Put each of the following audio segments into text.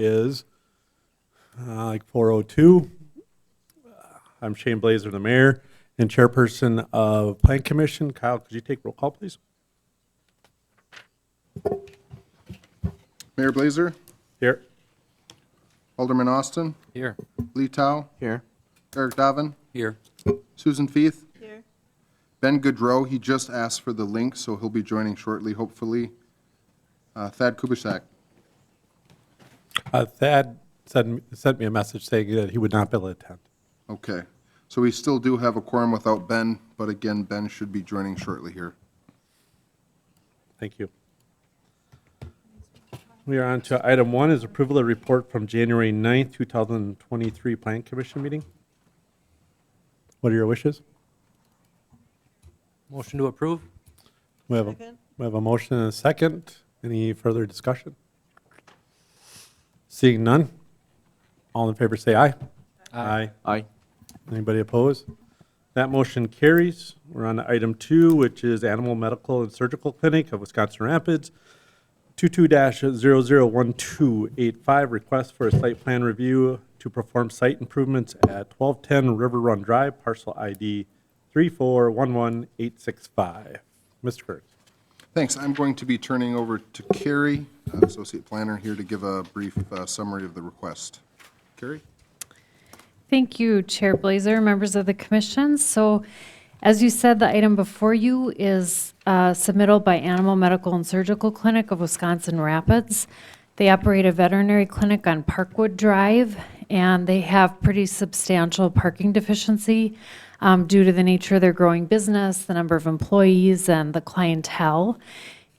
is like 4:02. I'm Shane Blazer, the mayor and chairperson of Plan Commission. Kyle, could you take roll call, please? Mayor Blazer, Here. Alderman Austin, Here. Lee Tao, Here. Eric Doven, Here. Susan Feith, Here. Ben Goodrow. He just asked for the link, so he'll be joining shortly, hopefully. Thad Kubisak. Thad sent me a message saying that he would not be able to attend. Okay. So we still do have a quorum without Ben, but again, Ben should be joining shortly here. Thank you. We are on to item 1 is approval of report from January 9th, 2023 Plan Commission meeting. What are your wishes? Motion to approve? We have Second. a motion and a second. Any further discussion? Seeing none, all in favor say aye. Aye. Aye. Anybody opposed? That motion carries. We're on to item 2, which is Animal Medical and Surgical Clinic of Wisconsin Rapids, 22-001285, request for a site plan review to perform site improvements at 1210 River Run Drive, parcel ID 3411865. Mr. Kurtz. Thanks. I'm going to be turning over to Carrie, Associate Planner, here to give a brief summary of the request. Carrie? Thank you, Chair Blazer, members of the commission. So, as you said, the item before you is submittal by Animal Medical and Surgical Clinic of Wisconsin Rapids. They operate a veterinary clinic on Parkwood Drive, and they have pretty substantial parking deficiency due to the nature of their growing business, the number of employees, and the clientele.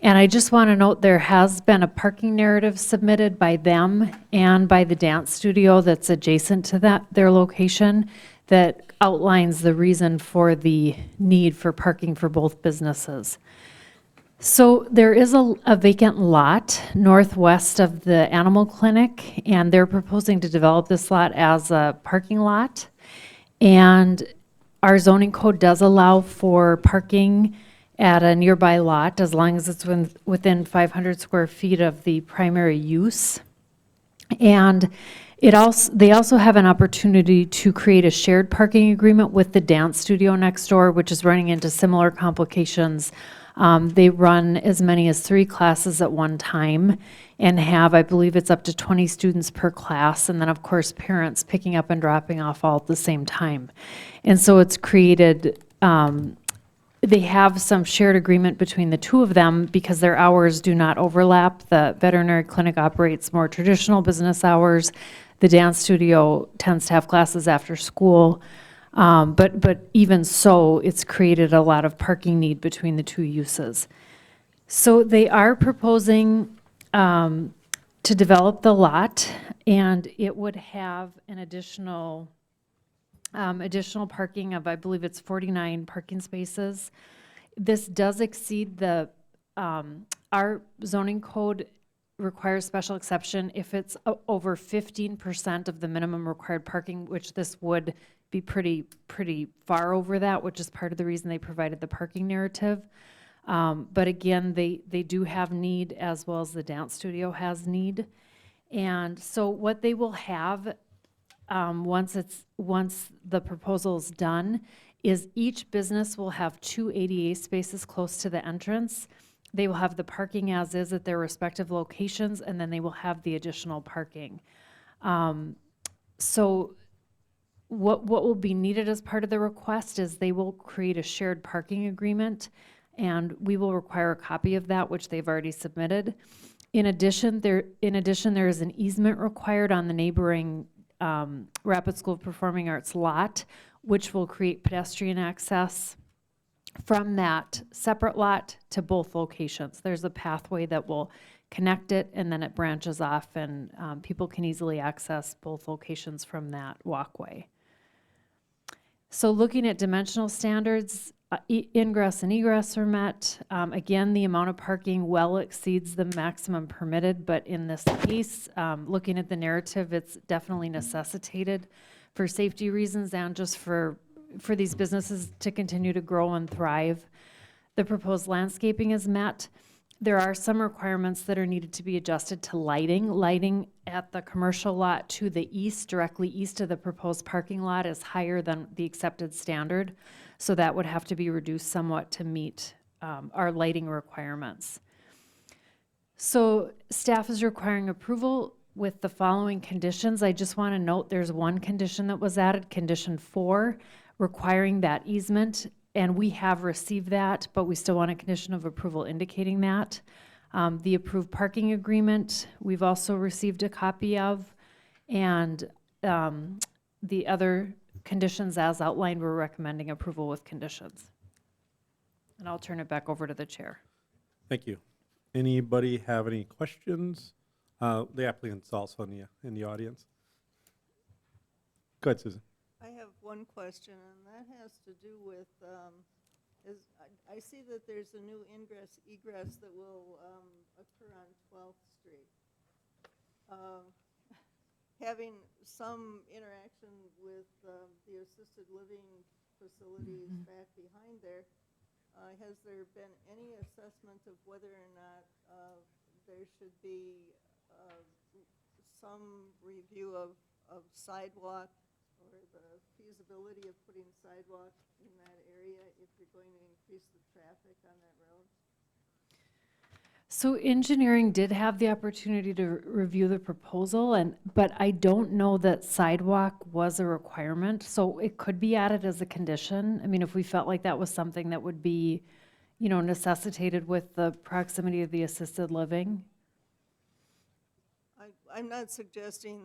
And I just want to note there has been a parking narrative submitted by them and by the dance studio that's adjacent to their location that outlines the reason for the need for parking for both businesses. So there is a vacant lot northwest of the animal clinic, and they're proposing to develop this lot as a parking lot. And our zoning code does allow for parking at a nearby lot as long as it's within 500 square feet of the primary use. And they also have an opportunity to create a shared parking agreement with the dance studio next door, which is running into similar complications. They run as many as 3 classes at one time and have, I believe it's up to 20 students per class, and then of course parents picking up and dropping off all at the same time. And so it's created, they have some shared agreement between the two of them because their hours do not overlap. The veterinary clinic operates more traditional business hours. The dance studio tends to have classes after school. But even so, it's created a lot of parking need between the two uses. So they are proposing to develop the lot, and it would have an additional parking of, I believe it's 49 parking spaces. This does exceed our zoning code requires special exception if it's over 15% of the minimum required parking, which this would be pretty far over that, which is part of the reason they provided the parking narrative. But again, they do have need, as well as the dance studio has need. And so what they will have once the proposal is done is each business will have 2 ADA spaces close to the entrance. They will have the parking as is at their respective locations, and then they will have the additional parking. So what will be needed as part of the request is they will create a shared parking agreement, and we will require a copy of that, which they've already submitted. In addition, there is an easement required on the neighboring Rapid School of Performing Arts lot, which will create pedestrian access from that separate lot to both locations. There's a pathway that will connect it, and then it branches off, and people can easily access both locations from that walkway. So looking at dimensional standards, ingress and egress are met. Again, the amount of parking well exceeds the maximum permitted, but in this case, looking at the narrative, it's definitely necessitated for safety reasons and just for these businesses to continue to grow and thrive. The proposed landscaping is met. There are some requirements that are needed to be adjusted to lighting. Lighting at the commercial lot to the east, directly east of the proposed parking lot, is higher than the accepted standard. So that would have to be reduced somewhat to meet our lighting requirements. So staff is requiring approval with the following conditions. I just want to note there's one condition that was added, condition 4, requiring that easement. And we have received that, but we still want a condition of approval indicating that. The approved parking agreement, we've also received a copy of. And the other conditions as outlined, we're recommending approval with conditions. And I'll turn it back over to the chair. Thank you. Anybody have any questions? The applicant's also in the audience. Go ahead, Susan. I have one question, and that has to do with, I see that there's a new ingress egress that will occur on 12th Street. Having some interaction with the assisted living facilities back behind there, has there been any assessment of whether or not there should be some review of sidewalk or the feasibility of putting sidewalk in that area if you're going to increase the traffic on that road? So engineering did have the opportunity to review the proposal, but I don't know that sidewalk was a requirement, so it could be added as a condition. I mean, if we felt like that was something that would be, necessitated with the proximity of the assisted living. I'm not suggesting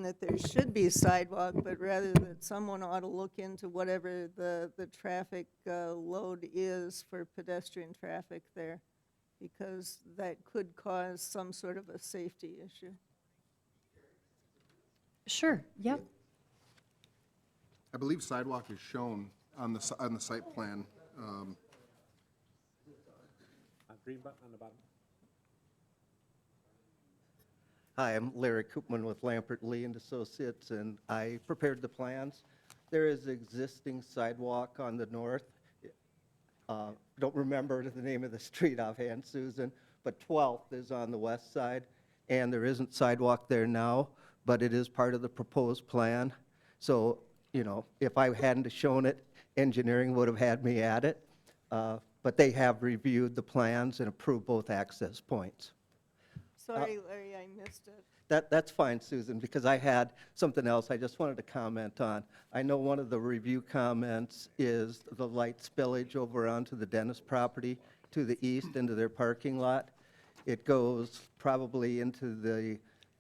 that there should be sidewalk, but rather that someone ought to look into whatever the traffic load is for pedestrian traffic there, because that could cause some sort of a safety issue. Sure, yep. I believe sidewalk is shown on the site plan. Green button on the bottom. Hi, I'm Larry Koopman with Lampert Lee and Associates, and I prepared the plans. There is existing sidewalk on the north. Don't remember the name of the street offhand, Susan, but 12th is on the west side, and there isn't sidewalk there now, but it is part of the proposed plan. So, if I hadn't have shown it, engineering would have had me add it, but they have reviewed the plans and approved both access points. Sorry, Larry, I missed it. That's fine, Susan, because I had something else I just wanted to comment on. I know one of the review comments is the light spillage over onto the Dennis property to the east into their parking lot. It goes probably into the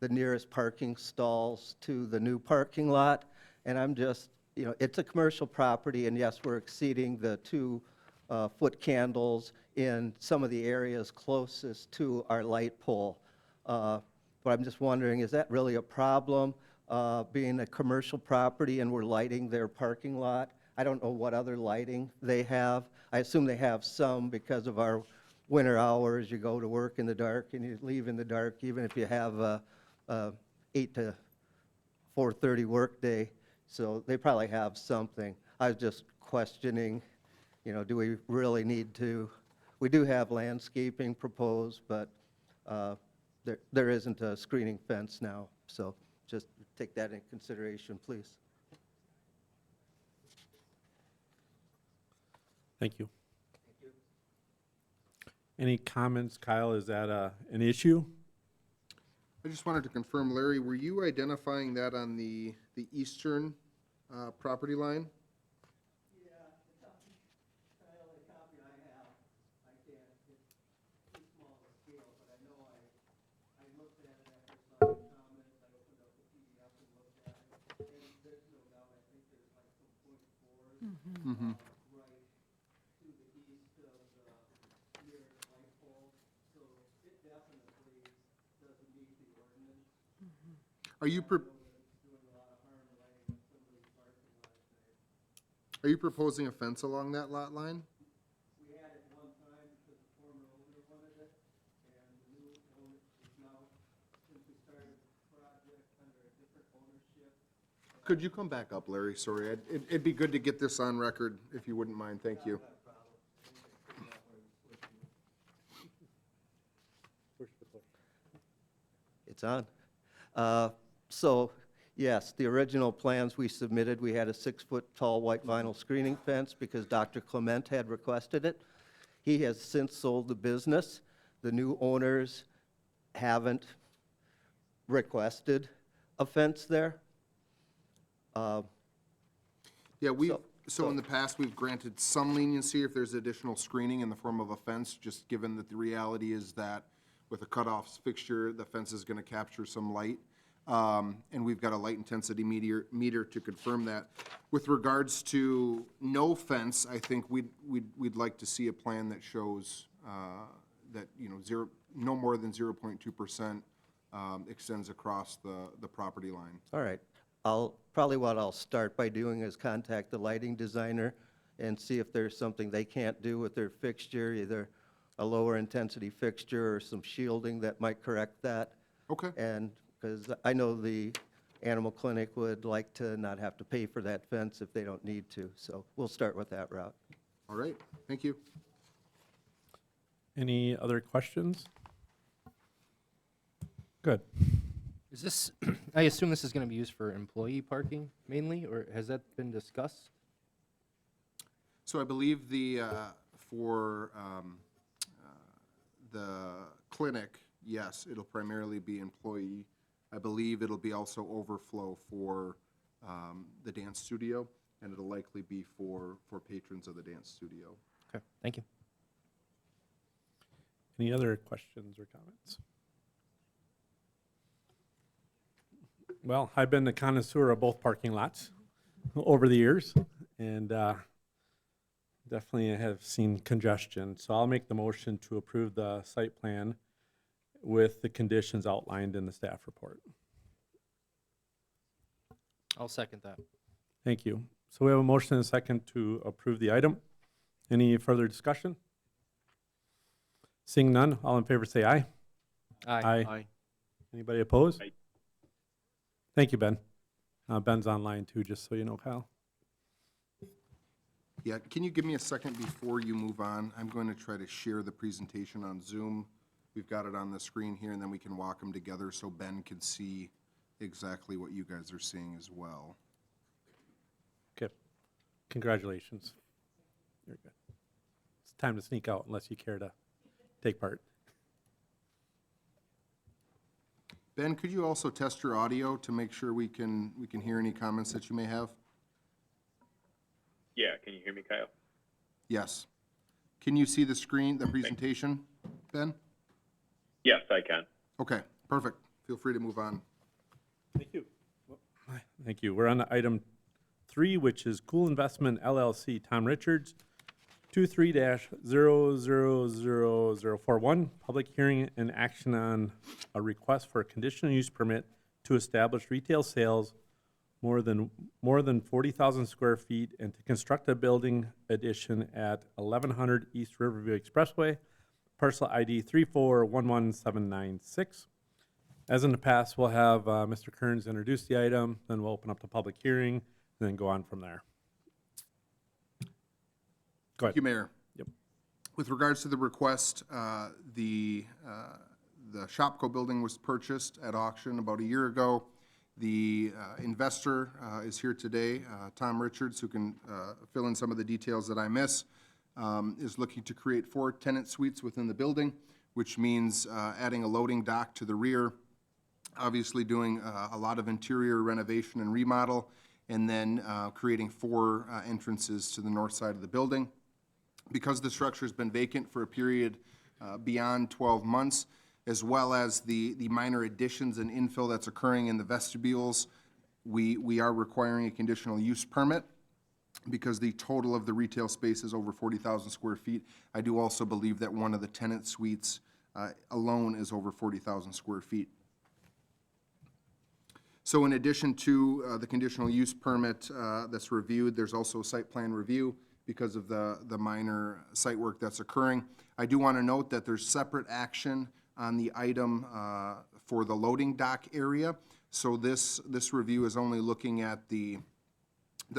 nearest parking stalls to the new parking lot. And I'm just, it's a commercial property, and yes, we're exceeding the 2-foot candles in some of the areas closest to our light pole. But I'm just wondering, is that really a problem, being a commercial property and we're lighting their parking lot? I don't know what other lighting they have. I assume they have some because of our winter hours. You go to work in the dark and you leave in the dark, even if you have a 8 to 4:30 workday. So they probably have something. I was just questioning, do we really need to? We do have landscaping proposed, but there isn't a screening fence now, so just take that into consideration, please. Thank you. Any comments, Kyle? Is that an issue? I just wanted to confirm, Larry, were you identifying that on the eastern property line? Yeah, the copy I have, I can't, it's too small of a scale, but I know I looked at it after some comments, I opened up the PDF and looked at it, and there's no doubt, I think there's like some point fours right to the east of the nearest light pole, so it definitely doesn't meet the ordinance. Are you, I know that it's doing a lot of harm lighting up some of these parking lots there. are you proposing a fence along that lot line? We had it one time because the former owner wanted it, and the new owner is now, since we started the project under a different ownership. Could you come back up, Larry? Sorry, it'd be good to get this on record, if you wouldn't mind. Thank you. Not a problem. It's on. So, yes, the original plans we submitted, we had a 6-foot-tall white vinyl screening fence because Dr. Clement had requested it. He has since sold the business. The new owners haven't requested a fence there. Yeah, So- so in the past, we've granted some leniency if there's additional screening in the form of a fence, just given that the reality is that with a cutoff fixture, the fence is gonna capture some light. And we've got a light intensity meter to confirm that. With regards to no fence, I think we'd like to see a plan that shows, that, no more than 0.2%, extends across the property line. All right. What I'll start by doing is contact the lighting designer and see if there's something they can't do with their fixture, either a lower intensity fixture or some shielding that might correct that. Okay. And, because I know the animal clinic would like to not have to pay for that fence if they don't need to, so we'll start with that route. All right, thank you. Any other questions? Good. Is this, I assume this is going to be used for employee parking mainly, or has that been discussed? So I believe for the clinic, yes, it'll primarily be employee. I believe it'll be also overflow for the dance studio, and it'll likely be for patrons of the dance studio. Okay, thank you. Any other questions or comments? Well, I've been the connoisseur of both parking lots over the years, and definitely have seen congestion. So I'll make the motion to approve the site plan with the conditions outlined in the staff report. I'll second that. Thank you. So we have a motion and a second to approve the item. Any further discussion? Seeing none, all in favor say aye. Aye. Anybody opposed? Thank you, Ben. Ben's online too, just so you know, Kyle. Yeah, can you give me a second before you move on? I'm going to try to share the presentation on Zoom. We've got it on the screen here, and then we can walk them together so Ben can see exactly what you guys are seeing as well. Okay. Congratulations. You're good. It's time to sneak out unless you care to take part. Ben, could you also test your audio to make sure we can hear any comments that you may have? Yeah, can you hear me, Kyle? Yes. Can you see the screen, the presentation, Ben? Yes, I can. Okay, perfect. Feel free to move on. Thank you. Thank you. We're on to item 3, which is Cool Investment LLC, Tom Richards, 23-000041, public hearing and action on a request for a conditional use permit to establish retail sales more than 40,000 square feet and to construct a building addition at 1100 East Riverview Expressway, parcel ID 3411796. As in the past, we'll have Mr. Kearns introduce the item, then we'll open up the public hearing, and then go on from there. Go Thank you, ahead. Mayor. Yep. With regards to the request, the Shopko building was purchased at auction about a year ago. The investor is here today, Tom Richards, who can fill in some of the details that I miss, is looking to create 4 tenant suites within the building, which means adding a loading dock to the rear, obviously doing a lot of interior renovation and remodel, and then creating 4 entrances to the north side of the building. Because the structure's been vacant for a period beyond 12 months, as well as the minor additions and infill that's occurring in the vestibules, we are requiring a conditional use permit because the total of the retail space is over 40,000 square feet. I do also believe that one of the tenant suites alone is over 40,000 square feet. So in addition to the conditional use permit that's reviewed, there's also a site plan review because of the minor site work that's occurring. I do want to note that there's separate action on the item for the loading dock area. So this review is only looking at the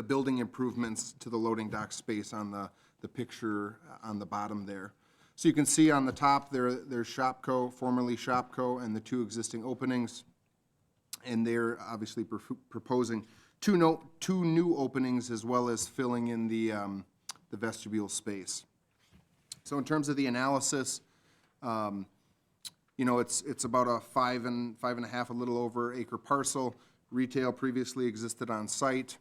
building improvements to the loading dock space on the picture on the bottom there. So you can see on the top there, there's Shopko, formerly Shopko, and the two existing openings. And they're obviously proposing two new openings as well as filling in the vestibule space. So in terms of the analysis, you know, it's about a five and a half, a little over acre parcel. Retail previously existed on site.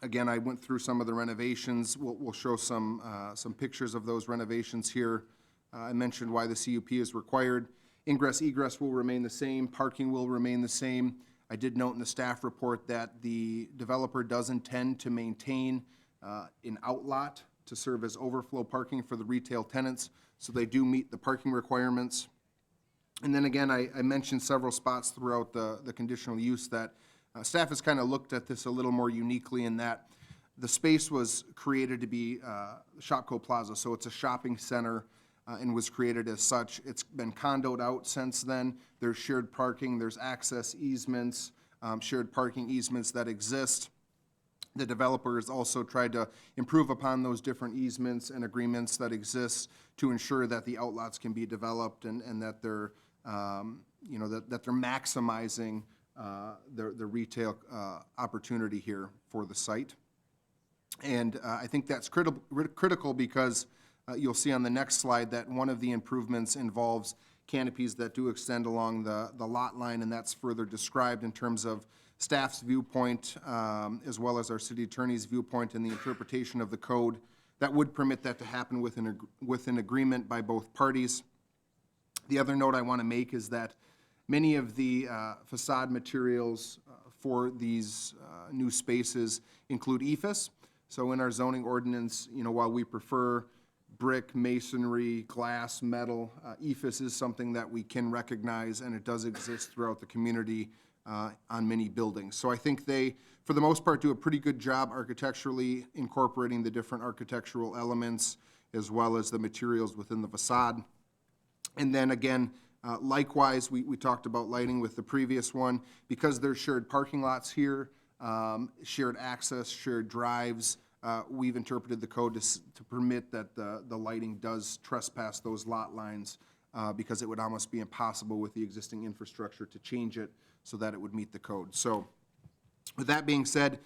Again, I went through some of the renovations. We'll show some pictures of those renovations here. I mentioned why the CUP is required. Ingress, egress will remain the same. Parking will remain the same. I did note in the staff report that the developer does intend to maintain an outlot to serve as overflow parking for the retail tenants, so they do meet the parking requirements. And then again, I mentioned several spots throughout the conditional use that staff has kind of looked at this a little more uniquely in that the space was created to be Shopko Plaza, so it's a shopping center and was created as such. It's been condoed out since then. There's shared parking, there's access easements, shared parking easements that exist. The developer has also tried to improve upon those different easements and agreements that exist to ensure that the outlots can be developed and that they're, you know, that they're maximizing the retail opportunity here for the site. And I think that's critical because you'll see on the next slide that one of the improvements involves canopies that do extend along the lot line, and that's further described in terms of staff's viewpoint as well as our city attorney's viewpoint and the interpretation of the code that would permit that to happen with an agreement by both parties. The other note I want to make is that many of the facade materials for these new spaces include EIFS. So in our zoning ordinance, you know, while we prefer brick, masonry, glass, metal, EIFS is something that we can recognize, and it does exist throughout the community on many buildings. So I think they, for the most part, do a pretty good job architecturally incorporating the different architectural elements as well as the materials within the facade. And then again, likewise, we talked about lighting with the previous one. Because there's shared parking lots here, shared access, shared drives, we've interpreted the code to permit that the lighting does trespass those lot lines because it would almost be impossible with the existing infrastructure to change it so that it would meet the code. So with that being said,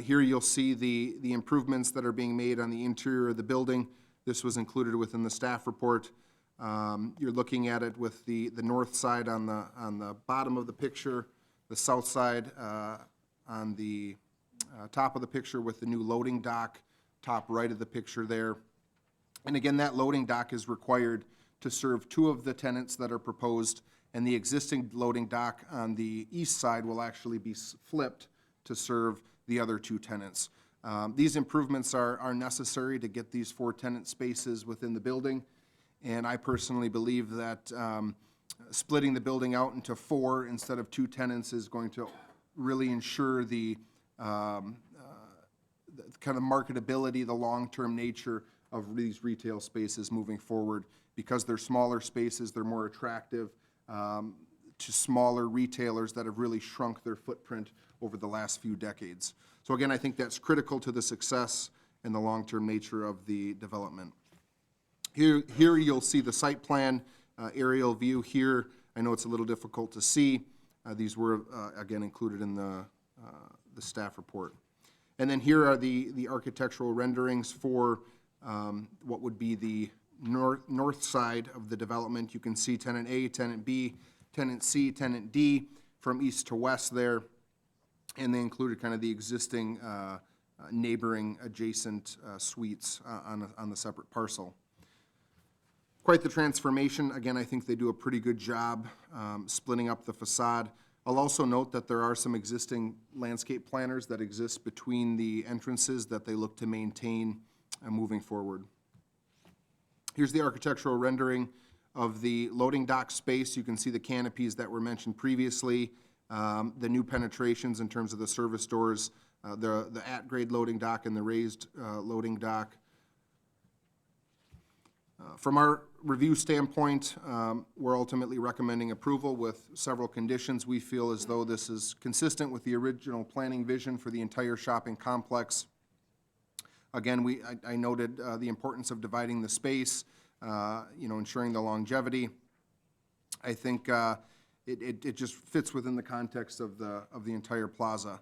here you'll see the improvements that are being made on the interior of the building. This was included within the staff report. You're looking at it with the north side on the bottom of the picture, the south side on the top of the picture with the new loading dock, top right of the picture there. And again, that loading dock is required to serve two of the tenants that are proposed, and the existing loading dock on the east side will actually be flipped to serve the other two tenants. These improvements are necessary to get these 4 tenant spaces within the building, and I personally believe that splitting the building out into 4 instead of 2 tenants is going to really ensure the kind of marketability, the long-term nature of these retail spaces moving forward. Because they're smaller spaces, they're more attractive to smaller retailers that have really shrunk their footprint over the last few decades. So again, I think that's critical to the success and the long-term nature of the development. Here you'll see the site plan aerial view here. I know it's a little difficult to see. These were, again, included in the staff report. And then here are the architectural renderings for what would be the north side of the development. You can see tenant A, tenant B, tenant C, tenant D from east to west there. And they included kind of the existing neighboring adjacent suites on the separate parcel. Quite the transformation. Again, I think they do a pretty good job splitting up the facade. I'll also note that there are some existing landscape planters that exist between the entrances that they look to maintain moving forward. Here's the architectural rendering of the loading dock space. You can see the canopies that were mentioned previously, the new penetrations in terms of the service doors, the at-grade loading dock and the raised loading dock. From our review standpoint, we're ultimately recommending approval with several conditions. We feel as though this is consistent with the original planning vision for the entire shopping complex. Again, I noted the importance of dividing the space. ensuring the longevity. I think it just fits within the context of the entire plaza.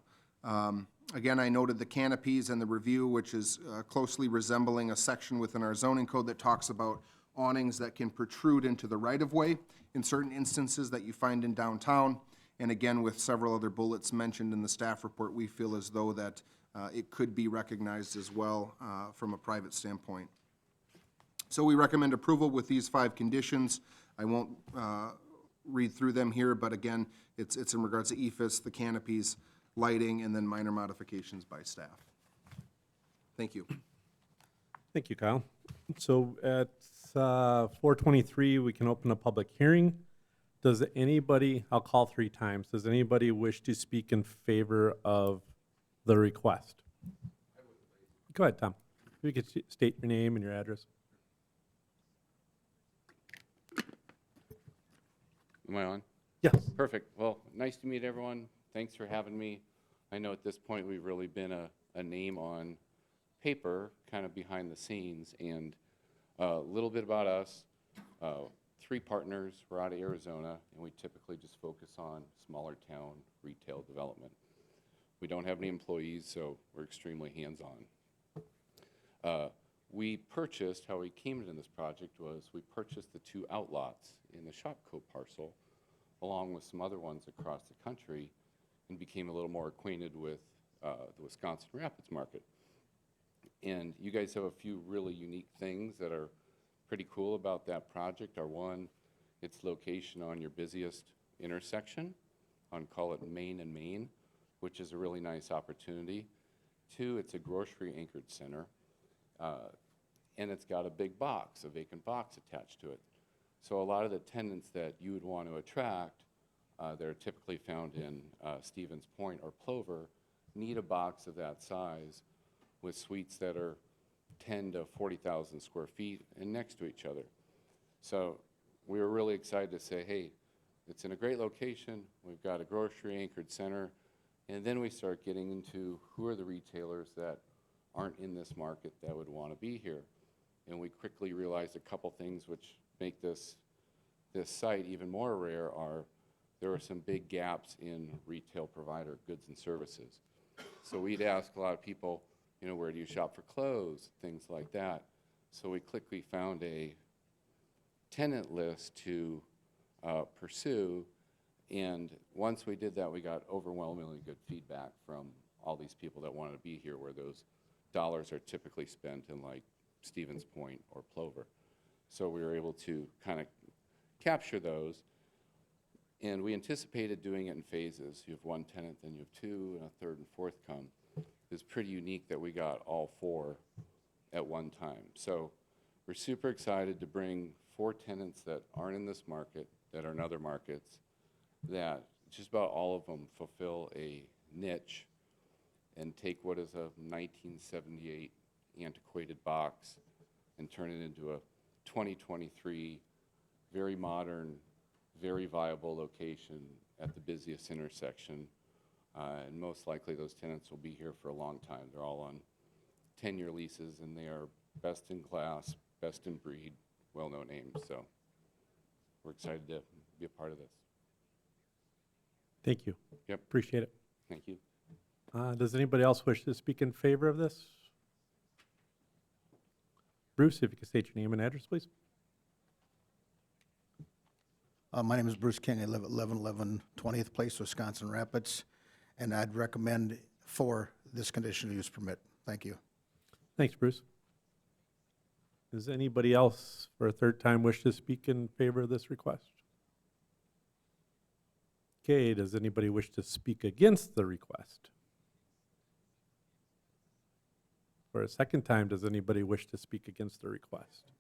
Again, I noted the canopies and the review, which is closely resembling a section within our zoning code that talks about awnings that can protrude into the right-of-way in certain instances that you find in downtown. And again, with several other bullets mentioned in the staff report, we feel as though that it could be recognized as well from a private standpoint. So we recommend approval with these 5 conditions. I won't read through them here, but again, it's in regards to EFS, the canopies, lighting, and then minor modifications by staff. Thank you. Thank you, Kyle. So at 4:23, we can open a public hearing. Does anybody, I'll call 3 times, does anybody wish to speak in favor of the request? Go ahead, Tom. If you could state your name and your address. Am I on? Yes. Perfect. Well, nice to meet everyone. Thanks for having me. I know at this point we've really been a name on paper, kind of behind the scenes, and a little bit about us. 3 partners. We're out of Arizona, and we typically just focus on smaller town retail development. We don't have any employees, so we're extremely hands-on. We purchased, how we came into this project was we purchased the 2 outlots in the Shopco parcel, along with some other ones across the country, and became a little more acquainted with the Wisconsin Rapids market. And you guys have a few really unique things that are pretty cool about that project. Are one, its location on your busiest intersection, on call it Main and Main, which is a really nice opportunity. 2, it's a grocery anchored center, and it's got a big box, a vacant box attached to it. So a lot of the tenants that you would want to attract, that are typically found in Stevens Point or Plover, need a box of that size with suites that are 10 to 40,000 square feet and next to each other. So we were really excited to say, hey, it's in a great location, we've got a grocery anchored center, and then we start getting into who are the retailers that aren't in this market that would want to be here. And we quickly realized a couple things which make this site even more rare are there are some big gaps in retail provider goods and services. So we'd ask a lot of people, where do you shop for clothes, things like that. So we quickly found a tenant list to pursue, and once we did that, we got overwhelmingly good feedback from all these people that wanted to be here, where those dollars are typically spent in like Stevens Point or Plover. So we were able to kind of capture those, and we anticipated doing it in phases. You have 1 tenant, then you have 2, and a 3rd and 4th come. It's pretty unique that we got all 4 at one time. So we're super excited to bring 4 tenants that aren't in this market, that are in other markets, that just about all of them fulfill a niche and take what is a 1978 antiquated box and turn it into a 2023 very modern, very viable location at the busiest intersection. And most likely those tenants will be here for a long time. They're all on 10-year leases, and they are best in class, best in breed, well-known names. So we're excited to be a part of this. Thank you. Yep. Appreciate it. Thank you. Does anybody else wish to speak in favor of this? Bruce, if you could state your name and address, please. My name is Bruce King. I live at 1111 20th Place, Wisconsin Rapids, and I'd recommend for this conditional use permit. Thank you. Thanks, Bruce. Does anybody else for a 3rd time wish to speak in favor of this request? Okay, does anybody wish to speak against the request? For a 2nd time, does anybody wish to speak against the request?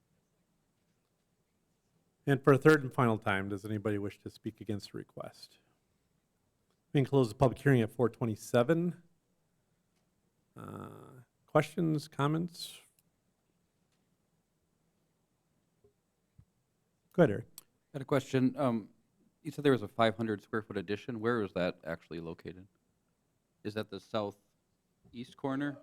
And for a 3rd and final time, does anybody wish to speak against the request? We can close the public hearing at 4:27. Questions, comments? Go ahead, Eric. I had a question. You said there was a 500 square foot addition. Where is that actually located? Is that the southeast corner?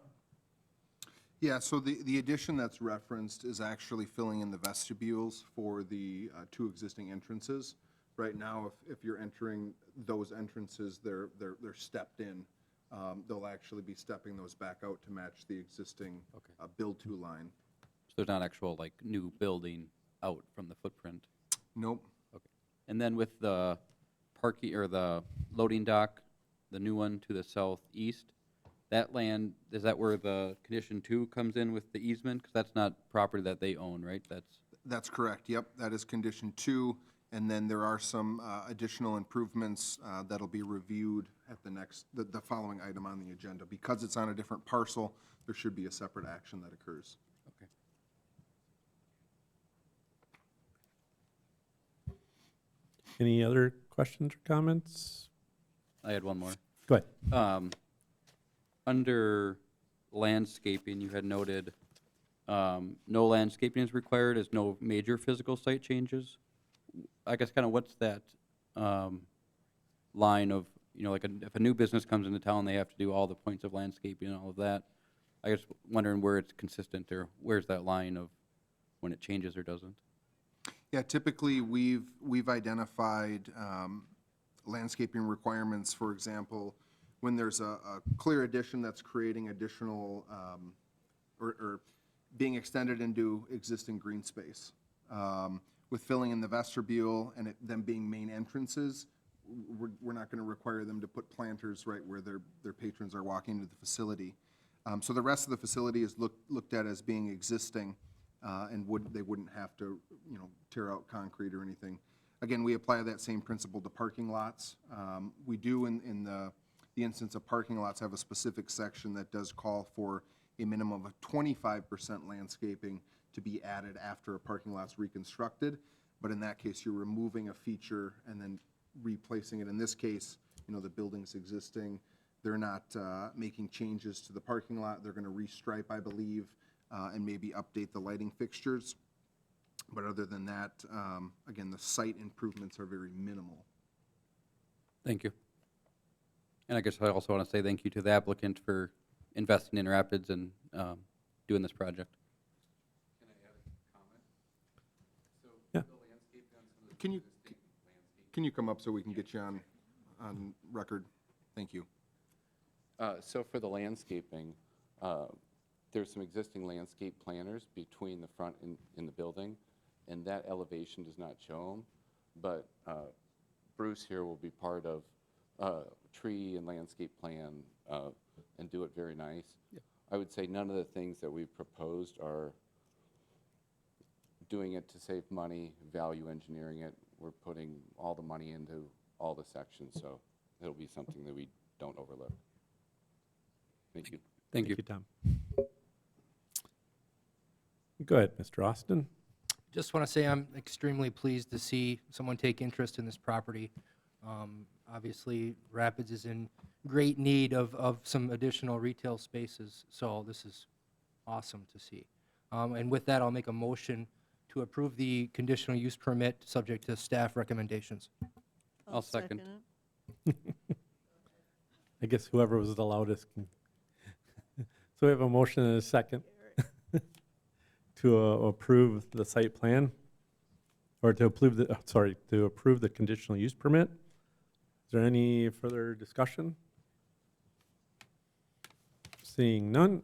Yeah, so the addition that's referenced is actually filling in the vestibules for the two existing entrances. Right now, if you're entering those entrances, they're stepped in. They'll actually be stepping those back out to match the existing build-to line. So there's not actual, like, new building out from the footprint? Nope. Okay. And then with the parking, or the loading dock, the new one to the southeast, that land, is that where the condition 2 comes in with the easement? Because that's not property that they own, right? That's correct, yep, that is condition 2. And then there are some additional improvements that'll be reviewed at the following item on the agenda. Because it's on a different parcel, there should be a separate action that occurs. Okay. Any other questions or comments? I had one more. Go ahead. Under landscaping, you had noted, no landscaping is required as no major physical site changes. I guess kind of what's that, line of, like if a new business comes into town, they have to do all the points of landscaping and all of that. I guess wondering where it's consistent, or where's that line of when it changes or doesn't? Yeah, typically, we've identified landscaping requirements, for example, when there's a clear addition that's creating additional, or being extended into existing green space. With filling in the vestibule and them being main entrances, we're not going to require them to put planters right where their patrons are walking to the facility. So the rest of the facility is looked at as being existing, and they wouldn't have to, tear out concrete or anything. Again, we apply that same principle to parking lots. We do in the instance of parking lots have a specific section that does call for a minimum of 25% landscaping to be added after a parking lot's reconstructed. But in that case, you're removing a feature and then replacing it. In this case, the building's existing. They're not making changes to the parking lot. They're going to restripe, I believe, and maybe update the lighting fixtures. But other than that, again, the site improvements are very minimal. Thank you. And I guess I also want to say thank you to the applicant for investing in Rapids and doing this project. Can I add a comment? So Yeah. the landscape on some of the existing landscape. Can you come up so we can get you on record? Thank you. So for the landscaping, there's some existing landscape planters between the front and in the building, and that elevation does not show them. But Bruce here will be part of tree and landscape plan and do it very nice. Yeah. I would say none of the things that we've proposed are doing it to save money, value engineering it. We're putting all the money into all the sections, so it'll be something that we don't overlook. Thank you. Thank you. Tom. Go ahead, Mr. Austin. Just want to say I'm extremely pleased to see someone take interest in this property. Obviously, Rapids is in great need of some additional retail spaces, so this is awesome to see. And with that, I'll make a motion to approve the conditional use permit, subject to staff recommendations. I'll second. it. I guess whoever was the loudest can. So we have a motion and a second to approve the site plan, or to approve to approve the conditional use permit. Is there any further discussion? Seeing none,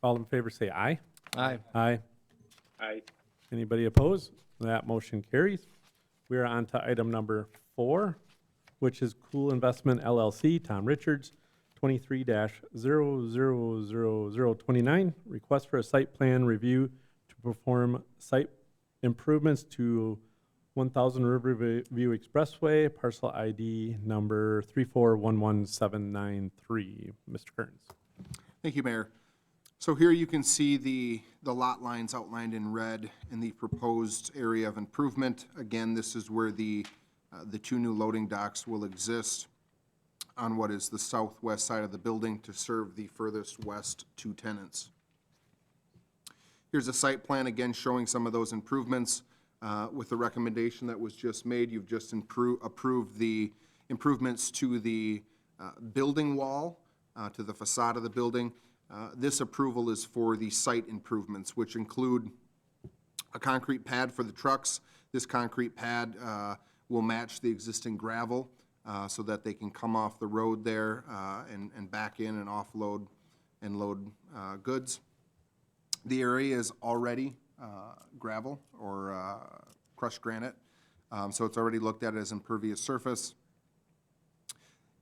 all in favor say aye. Aye. Aye. Aye. Anybody opposed? That motion carries. We are on to item number 4, which is Cool Investment LLC, Tom Richards, 23-000029, request for a site plan review to perform site improvements to 1000 Riverview Expressway, parcel ID number 3411793. Mr. Kearns. Thank you, Mayor. So here you can see the lot lines outlined in red in the proposed area of improvement. Again, this is where the two new loading docks will exist on what is the southwest side of the building to serve the furthest west two tenants. Here's a site plan, again, showing some of those improvements. With the recommendation that was just made, you've just approved the improvements to the building wall, to the facade of the building. This approval is for the site improvements, which include a concrete pad for the trucks. This concrete pad will match the existing gravel so that they can come off the road there and back in and offload and load goods. The area is already gravel or crushed granite, so it's already looked at as impervious surface.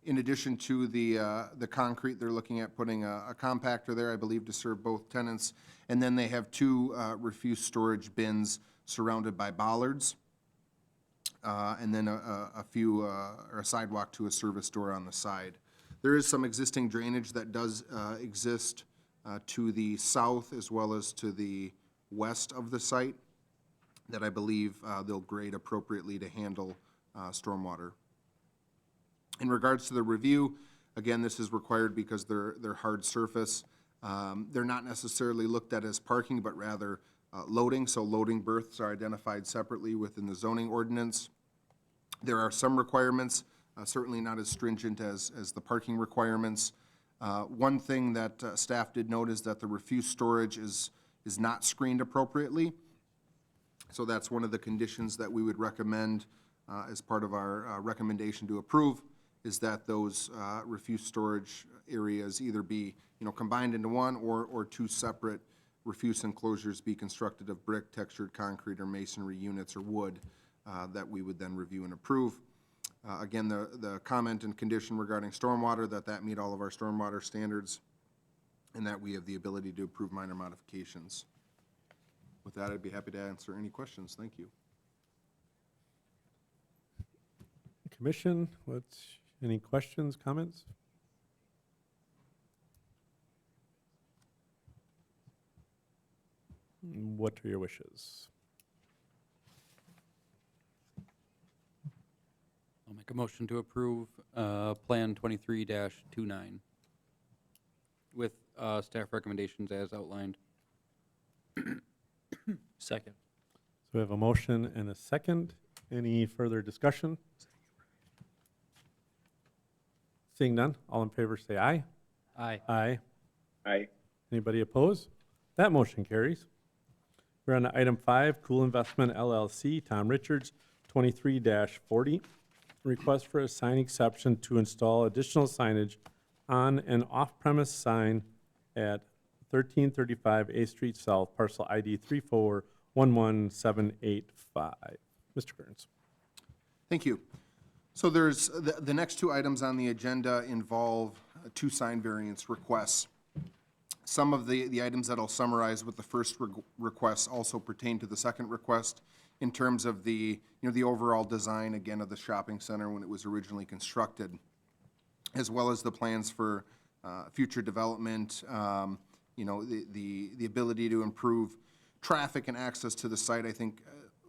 In addition to the concrete, they're looking at putting a compactor there, I believe, to serve both tenants. And then they have two refuse storage bins surrounded by bollards. And then a few, or a sidewalk to a service door on the side. There is some existing drainage that does exist to the south as well as to the west of the site that I believe they'll grade appropriately to handle stormwater. In regards to the review, again, this is required because they're hard surface. They're not necessarily looked at as parking, but rather loading, so loading berths are identified separately within the zoning ordinance. There are some requirements, certainly not as stringent as the parking requirements. One thing that staff did note is that the refuse storage is not screened appropriately. So that's one of the conditions that we would recommend as part of our recommendation to approve, is that those refuse storage areas either be, combined into one or two separate refuse enclosures be constructed of brick, textured concrete, or masonry units or wood that we would then review and approve. Again, the comment and condition regarding stormwater, that meet all of our stormwater standards and that we have the ability to approve minor modifications. With that, I'd be happy to answer any questions. Thank you. Commission, any questions, comments? What are your wishes? I'll make a motion to approve Plan 23-29 with staff recommendations as outlined. Second. So we have a motion and a second. Any further discussion? Seeing none, all in favor say aye. Aye. Aye. Aye. Anybody opposed? That motion carries. We're on to item 5, Cool Investment LLC, Tom Richards, 23-40. Request for a sign exception to install additional signage on an off-premise sign at 1335 A Street South, parcel ID 3411785. Mr. Kearns. Thank you. So there's, the next two items on the agenda involve two sign variance requests. Some of the items that I'll summarize with the first request also pertain to the second request in terms of the, the overall design, again, of the shopping center when it was originally constructed, as well as the plans for future development, the ability to improve traffic and access to the site, I think,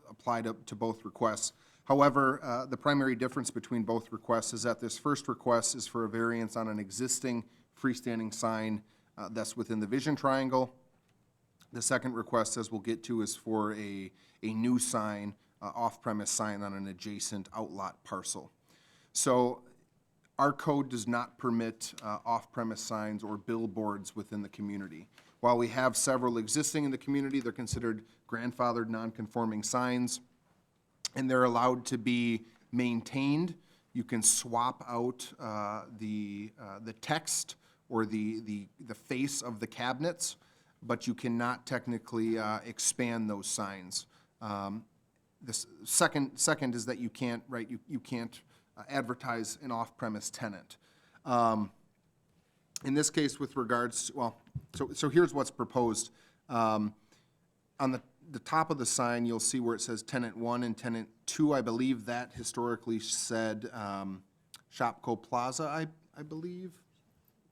apply to both requests. However, the primary difference between both requests is that this first request is for a variance on an existing freestanding sign that's within the vision triangle. The second request, as we'll get to, is for a new sign, off-premise sign on an adjacent outlot parcel. So our code does not permit off-premise signs or billboards within the community. While we have several existing in the community, they're considered grandfathered non-conforming signs, and they're allowed to be maintained. You can swap out the text or the face of the cabinets, but you cannot technically expand those signs. The second is that you can't, right, you can't advertise an off-premise tenant. In this case, with regards to, well, so here's what's proposed. On the top of the sign, you'll see where it says Tenant 1 and Tenant 2. I believe that historically said Shopko Plaza, I believe.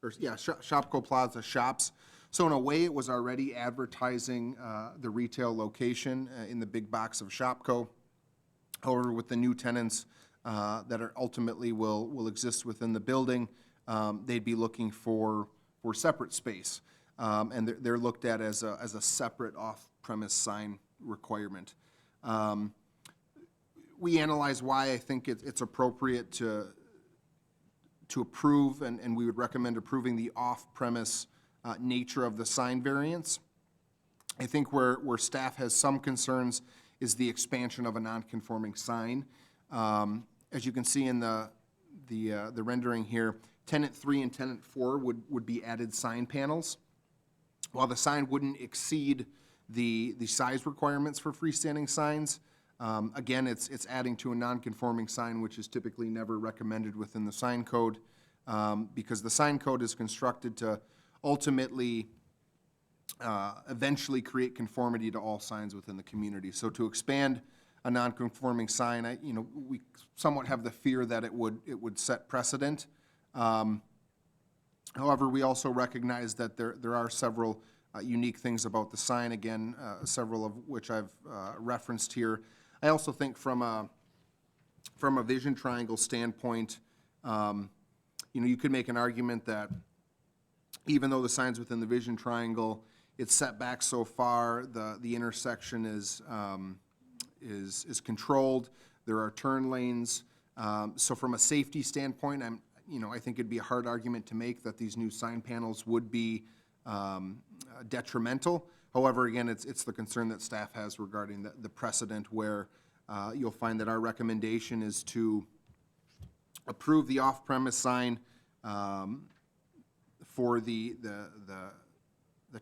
Or, yeah, Shopko Plaza Shops. So in a way, it was already advertising the retail location in the big box of Shopko. However, with the new tenants that are ultimately will exist within the building, they'd be looking for separate space. And they're looked at as a separate off-premise sign requirement. We analyze why I think it's appropriate to approve, and we would recommend approving the off-premise nature of the sign variance. I think where staff has some concerns is the expansion of a non-conforming sign. As you can see in the rendering here, tenant 3 and tenant 4 would be added sign panels. While the sign wouldn't exceed the size requirements for freestanding signs, again, it's adding to a non-conforming sign, which is typically never recommended within the sign code, because the sign code is constructed to ultimately eventually create conformity to all signs within the community. So to expand a non-conforming sign, we somewhat have the fear that it would set precedent. However, we also recognize that there are several unique things about the sign, again, several of which I've referenced here. I also think from a vision triangle standpoint, you could make an argument that even though the sign's within the vision triangle, it's set back so far, the intersection is controlled. There are turn lanes. So from a safety standpoint, I think it'd be a hard argument to make that these new sign panels would be detrimental. However, again, it's the concern that staff has regarding the precedent where you'll find that our recommendation is to approve the off-premise sign for the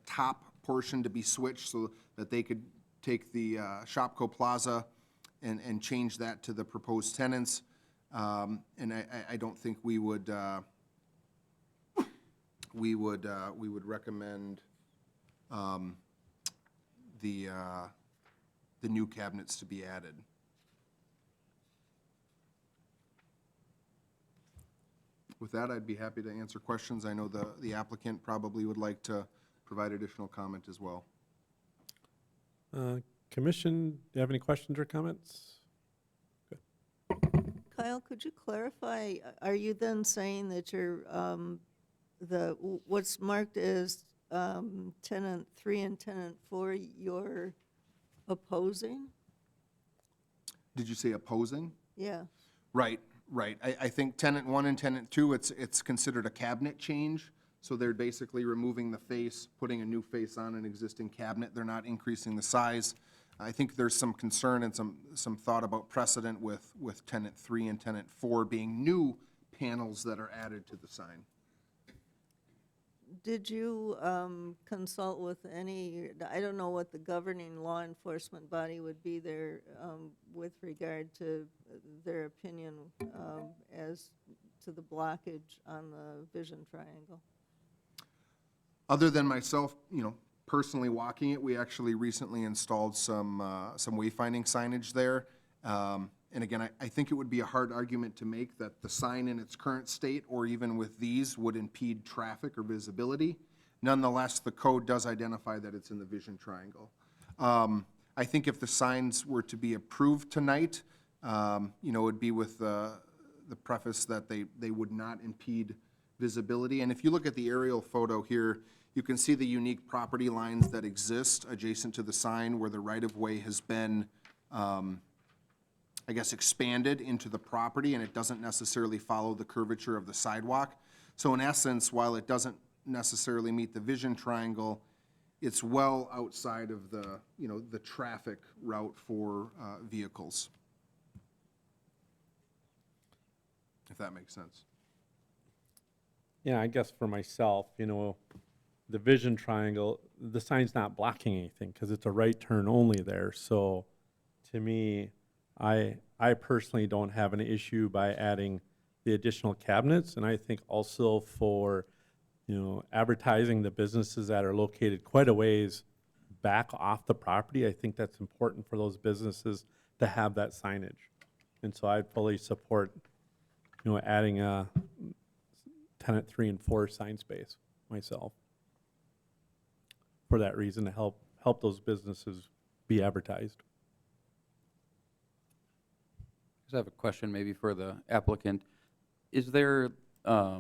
top portion to be switched so that they could take the Shopko Plaza and change that to the proposed tenants. And I don't think we would recommend the new cabinets to be added. With that, I'd be happy to answer questions. I know the applicant probably would like to provide additional comment as well. Commission, do you have any questions or comments? Kyle, could you clarify, are you then saying that you're, what's marked as tenant 3 and tenant 4, you're opposing? Did you say opposing? Yeah. Right. I think tenant 1 and tenant 2, it's considered a cabinet change. So they're basically removing the face, putting a new face on an existing cabinet. They're not increasing the size. I think there's some concern and some thought about precedent with tenant 3 and tenant 4 being new panels that are added to the sign. Did you consult with any, I don't know what the governing law enforcement body would be there with regard to their opinion as to the blockage on the vision triangle? Other than myself, personally walking it, we actually recently installed some wayfinding signage there. And again, I think it would be a hard argument to make that the sign in its current state, or even with these, would impede traffic or visibility. Nonetheless, the code does identify that it's in the vision triangle. I think if the signs were to be approved tonight, it would be with the preface that they would not impede visibility. And if you look at the aerial photo here, you can see the unique property lines that exist adjacent to the sign where the right-of-way has been expanded into the property, and it doesn't necessarily follow the curvature of the sidewalk. So in essence, while it doesn't necessarily meet the vision triangle, it's well outside of the traffic route for vehicles, if that makes sense. Yeah, I guess for myself, the vision triangle, the sign's not blocking anything because it's a right turn only there. So to me, I personally don't have an issue by adding the additional cabinets. And I think also for, advertising the businesses that are located quite a ways back off the property, I think that's important for those businesses to have that signage. And so I fully support, adding a tenant 3 and 4 sign space myself for that reason, to help those businesses be advertised. I have a question maybe for the applicant. Is there the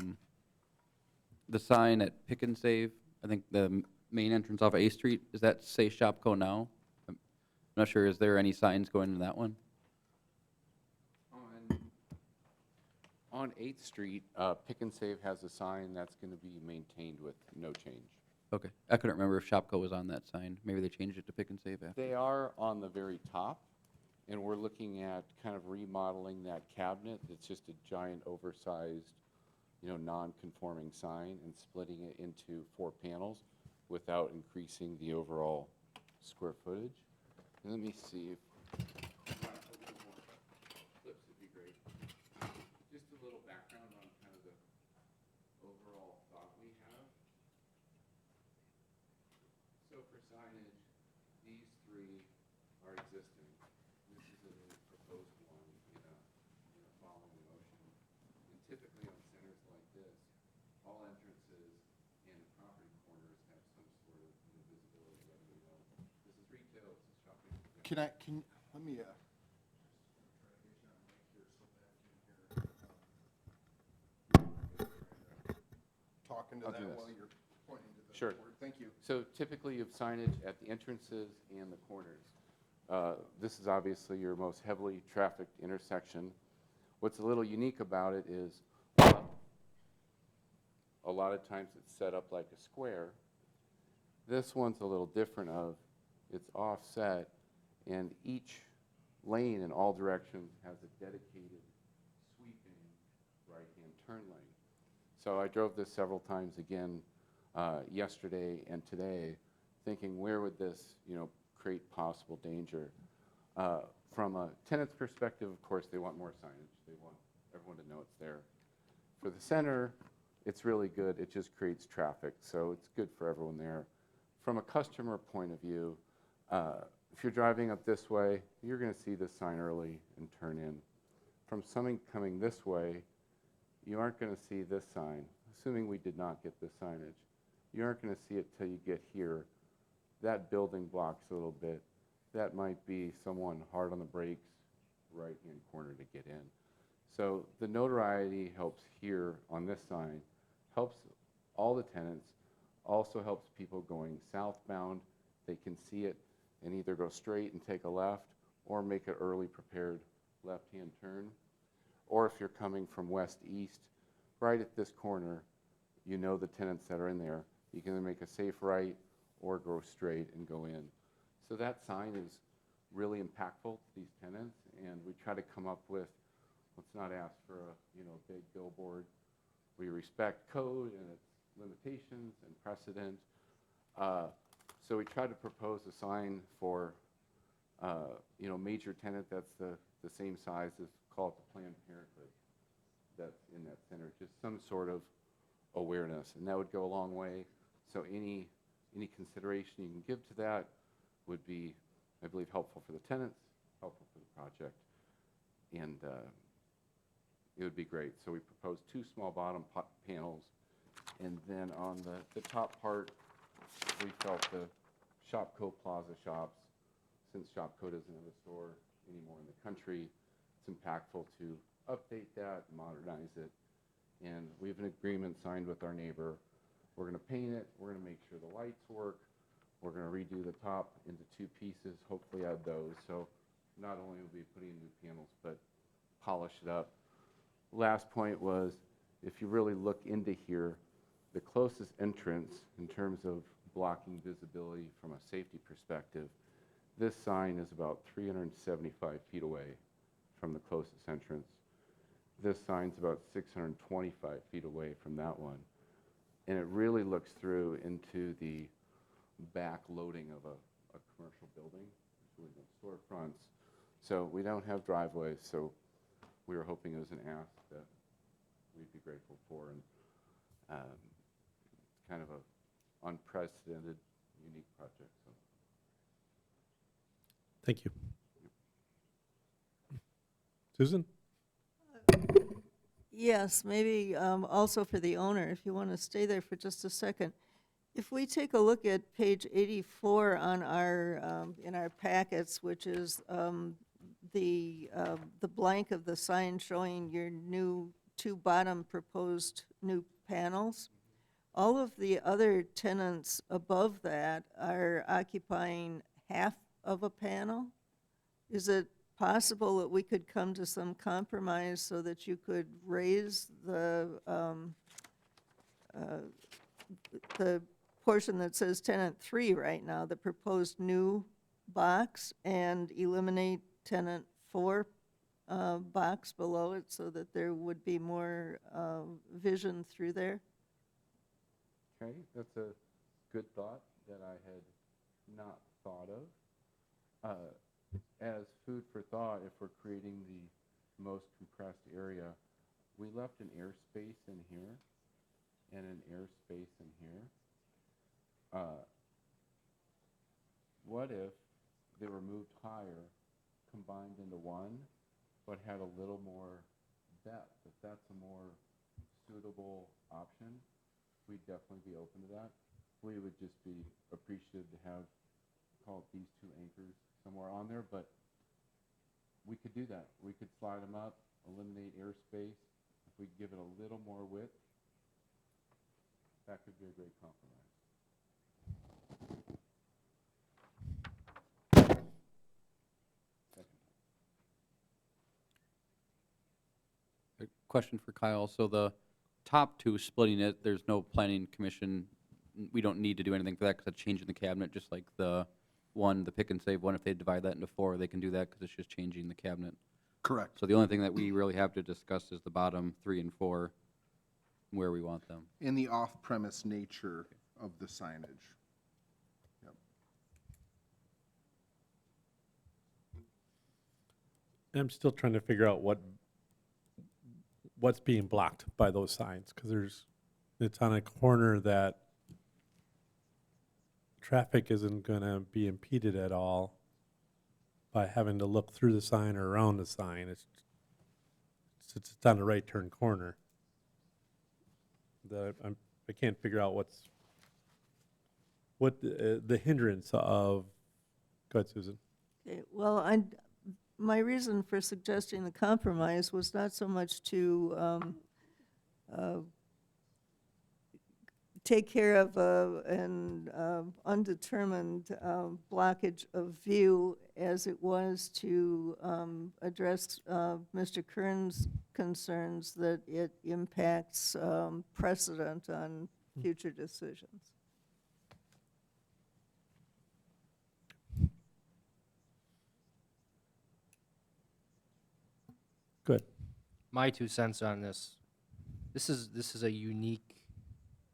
sign at Pick and Save, I think the main entrance off of A Street, does that say Shopko now? I'm not sure, is there any signs going to that one? On 8th Street, Pick and Save has a sign that's going to be maintained with no change. Okay, I couldn't remember if Shopko was on that sign. Maybe they changed it to Pick and Save after. They are on the very top, and we're looking at kind of remodeling that cabinet. It's just a giant oversized, non-conforming sign and splitting it into 4 panels without increasing the overall square footage. And let me see if, clips would be great. Just a little background on kind of the overall thought we have. So for signage, these 3 are existing. This is a proposed one in a following motion. And typically on centers like this, all entrances and property corners have some sort of visibility, whether we know this is retail, this is shopping. Let me, talking to I'll that do this. while you're pointing to the Sure. board. Thank you. So typically you have signage at the entrances and the corners. This is obviously your most heavily trafficked intersection. What's a little unique about it is a lot of times it's set up like a square. This one's a little different it's offset, and each lane in all directions has a dedicated sweeping right-hand turn lane. So I drove this several times again yesterday and today, thinking where would this, create possible danger. From a tenant's perspective, of course, they want more signage. They want everyone to know it's there. For the center, it's really good. It just creates traffic, so it's good for everyone there. From a customer point of view, if you're driving up this way, you're going to see this sign early and turn in. From someone coming this way, you aren't going to see this sign, assuming we did not get this signage. You aren't going to see it till you get here. That building blocks a little bit. That might be someone hard on the brakes, right-hand corner to get in. So the notoriety helps here on this sign, helps all the tenants, also helps people going southbound. They can see it and either go straight and take a left or make an early prepared left-hand turn. Or if you're coming from west-east, right at this corner, you know the tenants that are in there. You can either make a safe right or go straight and go in. So that sign is really impactful to these tenants, and we try to come up with, let's not ask for a big billboard. We respect code and its limitations and precedent. So we try to propose a sign for major tenant that's the same size as, call it the Planned Parenthood that's in that center, just some sort of awareness, and that would go a long way. So any consideration you can give to that would be, I believe, helpful for the tenants, helpful for the project, and it would be great. So we proposed 2 small bottom panels, and then on the top part, we felt the Shopko Plaza shops, since Shopko doesn't have a store anymore in the country, it's impactful to update that, modernize it, and we have an agreement signed with our neighbor. We're going to paint it, we're going to make sure the lights work, we're going to redo the top into 2 pieces, hopefully add those. So not only will we be putting in new panels, but polish it up. Last point was, if you really look into here, the closest entrance in terms of blocking visibility from a safety perspective, this sign is about 375 feet away from the closest entrance. This sign's about 625 feet away from that one. And it really looks through into the back loading of a commercial building, really no storefronts. So we don't have driveways, so we were hoping it was an ask that we'd be grateful for, and kind of a unprecedented, unique project. So. Thank you. Susan? Yes, maybe also for the owner, if you want to stay there for just a second. If we take a look at page 84 on our, in our packets, which is the blank of the sign showing your new 2 bottom proposed new panels, all of the other tenants above that are occupying half of a panel. Is it possible that we could come to some compromise so that you could raise the portion that says tenant 3 right now, the proposed new box, and eliminate tenant 4 box below it so that there would be more vision through there? Okay, that's a good thought that I had not thought of. As food for thought, if we're creating the most compressed area, we left an airspace in here and an airspace in here. What if they were moved higher, combined into one, but had a little more depth? If that's a more suitable option, we'd definitely be open to that. We would just be appreciative to have, call it these two anchors somewhere on there, but we could do that. We could slide them up, eliminate airspace. If we give it a little more width, that could be a great compromise. A question for Kyle. So the top two, splitting it, there's no planning commission, we don't need to do anything for that because that's changing the cabinet, just like the one, the pick and save one, if they divide that into 4, they can do that because it's just changing the cabinet. Correct. So the only thing that we really have to discuss is the bottom 3 and 4, where we want them. In the off-premise nature of the signage. Yep. I'm still trying to figure out what's being blocked by those signs, because it's on a corner that traffic isn't gonna be impeded at all by having to look through the sign or around the sign. It's on the right turn corner. I can't figure out what the hindrance of, go ahead, Susan. Okay, well, my reason for suggesting the compromise was not so much to take care of an undetermined blockage of view as it was to address Mr. Kern's concerns that it impacts precedent on future decisions. Good. My 2 cents on this. This is a unique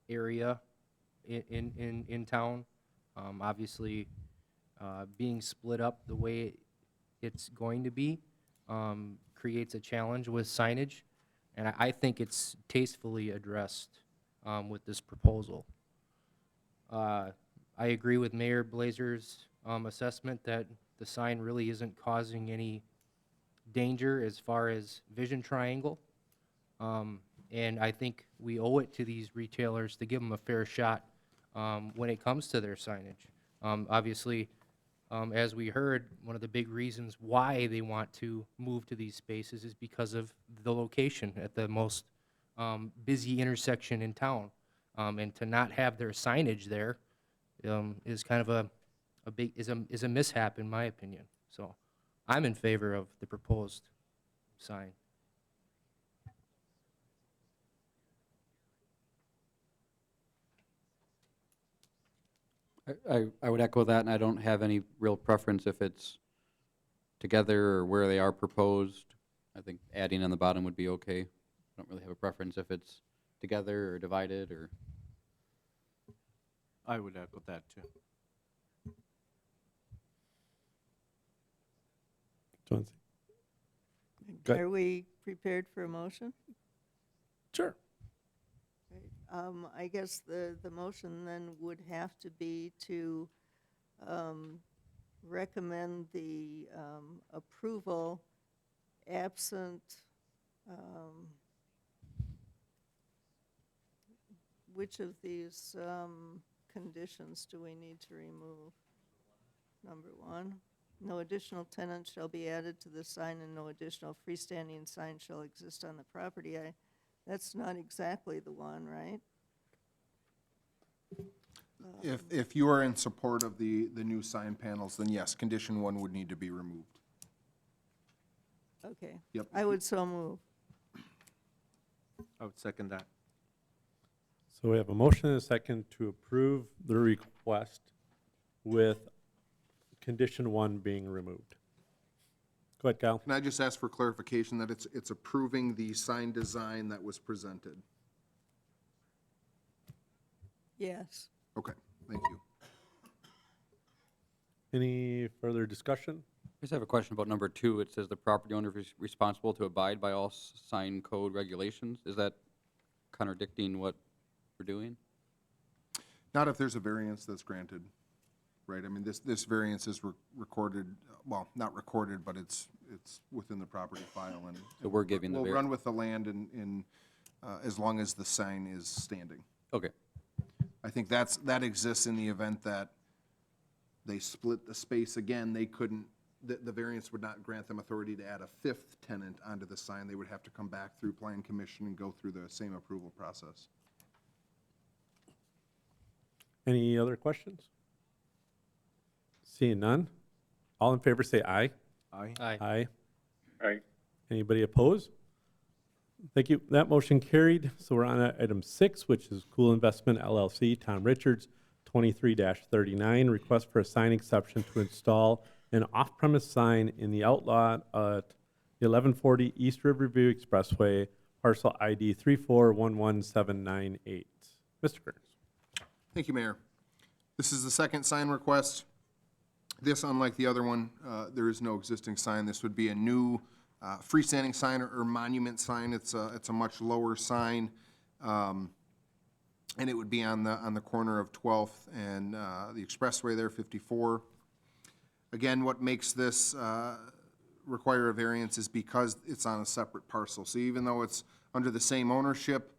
area in town. Obviously, being split up the way it's going to be creates a challenge with signage, and I think it's tastefully addressed with this proposal. I agree with Mayor Blazer's assessment that the sign really isn't causing any danger as far as vision triangle. And I think we owe it to these retailers to give them a fair shot when it comes to their signage. Obviously, as we heard, one of the big reasons why they want to move to these spaces is because of the location at the most busy intersection in town. And to not have their signage there is kind of a mishap in my opinion. So I'm in favor of the proposed sign. I would echo that, and I don't have any real preference if it's together or where they are proposed. I think adding on the bottom would be okay. I don't really have a preference if it's together or divided or. I would echo that too. Jonesy? Go ahead. Are we prepared for a motion? Sure. I guess the motion then would have to be to recommend the approval absent, which of these conditions do we need to remove? Number 1, no additional tenants shall be added to the sign and no additional freestanding sign shall exist on the property. That's not exactly the one, right? If you are in support of the new sign panels, then yes, condition 1 would need to be removed. Okay. Yep. I would so move. I would second that. So we have a motion and a second to approve the request with condition 1 being removed. Go ahead, Kyle. Can I just ask for clarification that it's approving the sign design that was presented? Yes. Okay, thank you. Any further discussion? I just have a question about number 2. It says the property owner is responsible to abide by all sign code regulations. Is that contradicting what we're doing? Not if there's a variance that's granted, right? I mean, this variance is recorded, well, not recorded, but it's within the property file, and So we're giving the we'll run with the land in, as long as the sign is standing. Okay. I think that exists in the event that they split the space again, they couldn't, the variance would not grant them authority to add a 5th tenant onto the sign. They would have to come back through Plan Commission and go through the same approval process. Any other questions? Seeing none? All in favor say aye. Aye. Aye. Aye. Anybody opposed? Thank you. That motion carried. So we're on to item 6, which is Cool Investment LLC, Tom Richards, 23-39, request for a sign exception to install an off-premise sign in the outlot at the 1140 East Riverview Expressway, parcel ID 3411798. Mr. Kearns. Thank you, Mayor. This is the second sign request. This, unlike the other one, there is no existing sign. This would be a new freestanding sign or monument sign. It's a much lower sign, and it would be on the corner of 12th and the Expressway there, 54. Again, what makes this require a variance is because it's on a separate parcel. So even though it's under the same ownership,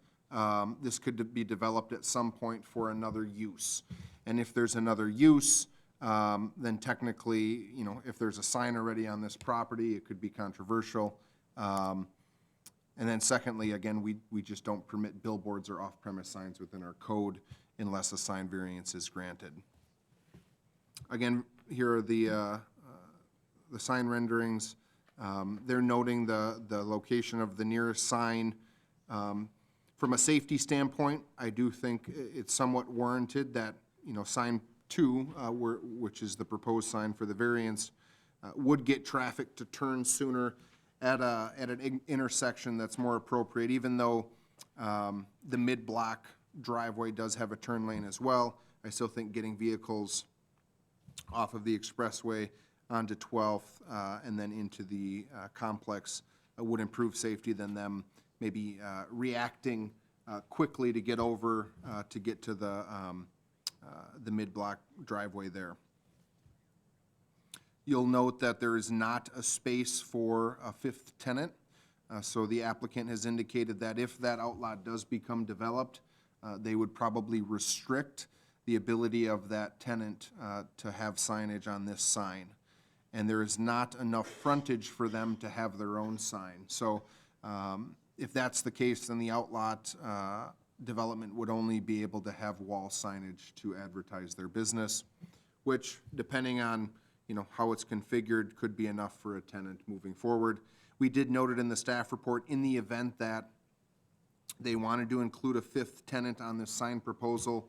this could be developed at some point for another use. And if there's another use, then technically, you know, if there's a sign already on this property, it could be controversial. And then secondly, again, we just don't permit billboards or off-premise signs within our code unless a sign variance is granted. Again, here are the sign renderings. They're noting the location of the nearest sign. From a safety standpoint, I do think it's somewhat warranted that, you know, sign 2, which is the proposed sign for the variance, would get traffic to turn sooner at an intersection that's more appropriate, even though the mid-block driveway does have a turn lane as well. I still think getting vehicles off of the expressway onto 12th and then into the complex would improve safety than them maybe reacting quickly to get over to get to the mid-block driveway there. You'll note that there is not a space for a 5th tenant. So the applicant has indicated that if that outlot does become developed, they would probably restrict the ability of that tenant to have signage on this sign. And there is not enough frontage for them to have their own sign. So if that's the case, then the outlot development would only be able to have wall signage to advertise their business, which, depending on, you know, how it's configured, could be enough for a tenant moving forward. We did note it in the staff report, in the event that they wanted to include a 5th tenant on this sign proposal,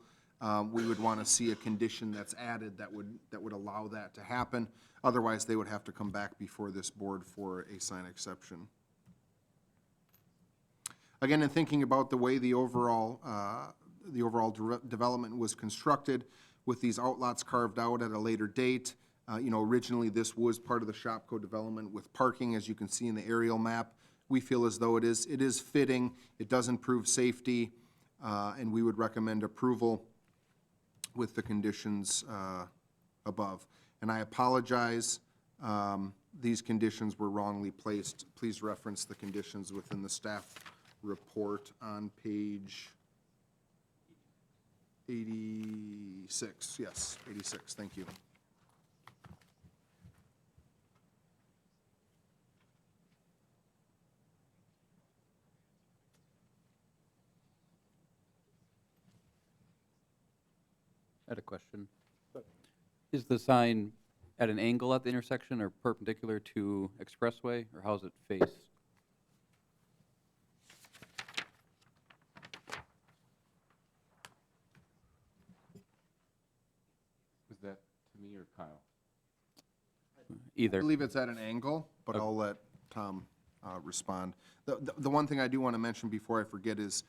we would want to see a condition that's added that would allow that to happen. Otherwise, they would have to come back before this board for a sign exception. Again, in thinking about the way the overall development was constructed, with these outlots carved out at a later date, you know, originally this was part of the Shopko development with parking, as you can see in the aerial map. We feel as though it is fitting, it does improve safety, and we would recommend approval with the conditions above. And I apologize, these conditions were wrongly placed. Please reference the conditions within the staff report on page 86. Yes, 86, thank you. I had a question. Is the sign at an angle at the intersection or perpendicular to Expressway, or how's it face? or Kyle? I Either. believe it's at an angle, but I'll let Tom respond. The one thing I do want to mention before I forget is,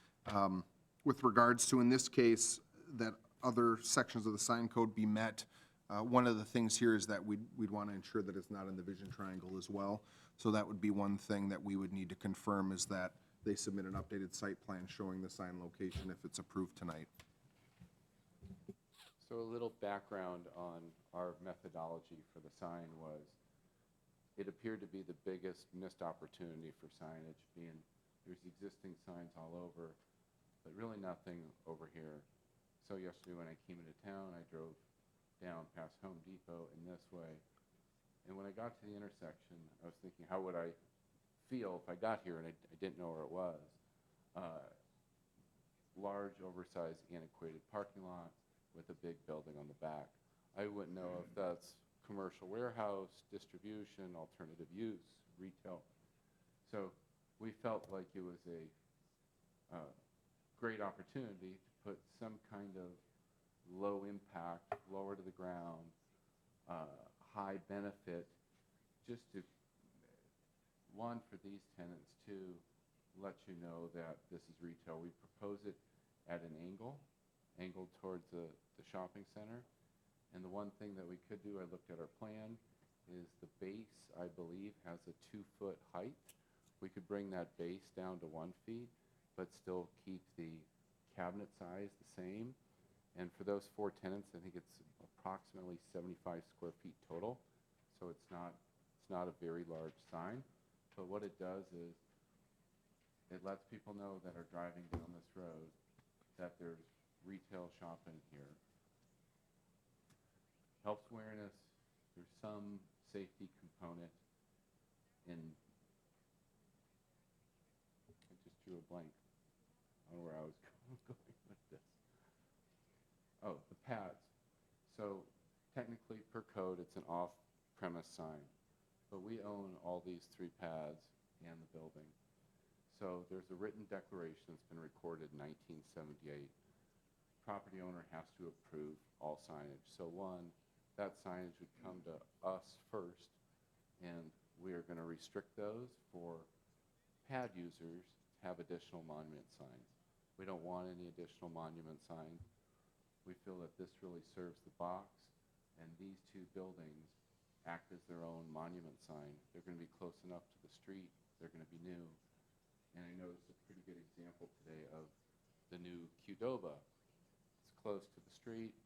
with regards to, in this case, that other sections of the sign code be met, one of the things here is that we'd want to ensure that it's not in the vision triangle as well. So that would be one thing that we would need to confirm, is that they submit an updated site plan showing the sign location if it's approved tonight. So a little background on our methodology for the sign was, it appeared to be the biggest missed opportunity for signage, being there's existing signs all over, but really nothing over here. So yesterday when I came into town, I drove down past Home Depot and this way. And when I got to the intersection, I was thinking, how would I feel if I got here and I didn't know where it was? Large, oversized, antiquated parking lot with a big building on the back. I wouldn't know if that's commercial warehouse, distribution, alternative use, retail. So we felt like it was a great opportunity to put some kind of low impact, lower to the ground, high benefit, just to, one, for these tenants, to let you know that this is retail. We propose it at an angled towards the shopping center. And the one thing that we could do, I looked at our plan, is the base, I believe, has a 2-foot height. We could bring that base down to 1 feet, but still keep the cabinet size the same. And for those 4 tenants, I think it's approximately 75 square feet total. So it's not a very large sign. But what it does is, it lets people know that are driving down this road that there's retail shopping here. Helps awareness. There's some safety component in, I just drew a blank on where I was going with this. Oh, the pads. So technically per code, it's an off-premise sign, but we own all these 3 pads and the building. So there's a written declaration that's been recorded in 1978. Property owner has to approve all signage. So one, that signage would come to us first, and we are going to restrict those for pad users to have additional monument signs. We don't want any additional monument signs. We feel that this really serves the box, and these 2 buildings act as their own monument sign. They're going to be close enough to the street. They're going to be new. And I noticed a pretty good example today of the new Qdoba. It's close to the street.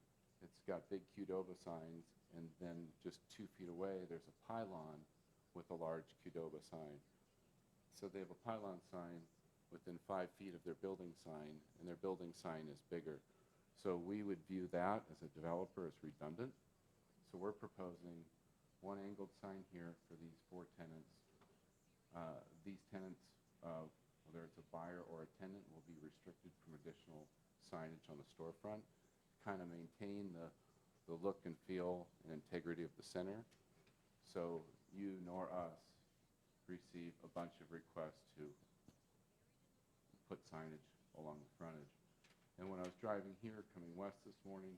It's got big Qdoba signs, and then just 2 feet away, there's a pylon with a large Qdoba sign. So they have a pylon sign within 5 feet of their building sign, and their building sign is bigger. So we would view that as a developer as redundant. So we're proposing 1 angled sign here for these 4 tenants. These tenants, whether it's a buyer or a tenant, will be restricted from additional signage on the storefront, kind of maintain the look and feel and integrity of the center. So you nor us receive a bunch of requests to put signage along the frontage. And when I was driving here, coming west this morning,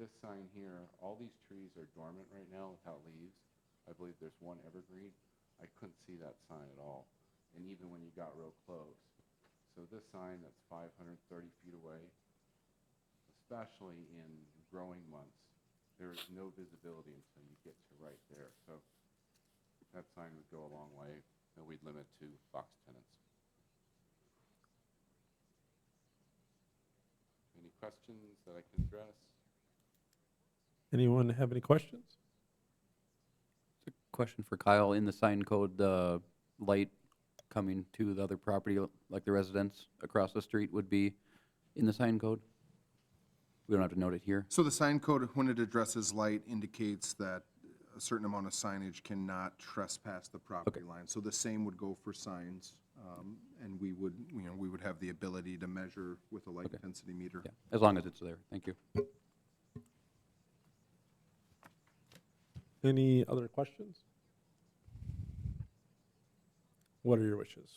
this sign here, all these trees are dormant right now without leaves. I believe there's 1 evergreen. I couldn't see that sign at all, and even when you got real close. So this sign that's 530 feet away, especially in growing months, there is no visibility until you get to right there. So that sign would go a long way, and we'd limit to box tenants. Any questions that I can address? Anyone have any questions? Question for Kyle, in the sign code, the light coming to the other property, like the residence across the street, would be in the sign code? We don't have to note it here? So the sign code, when it addresses light, indicates that a certain amount of signage cannot trespass the property line. So the same would go for signs, and we would, we would have the ability to measure with a light density meter. Yeah, as long as it's there, thank you. Any other questions? What are your wishes?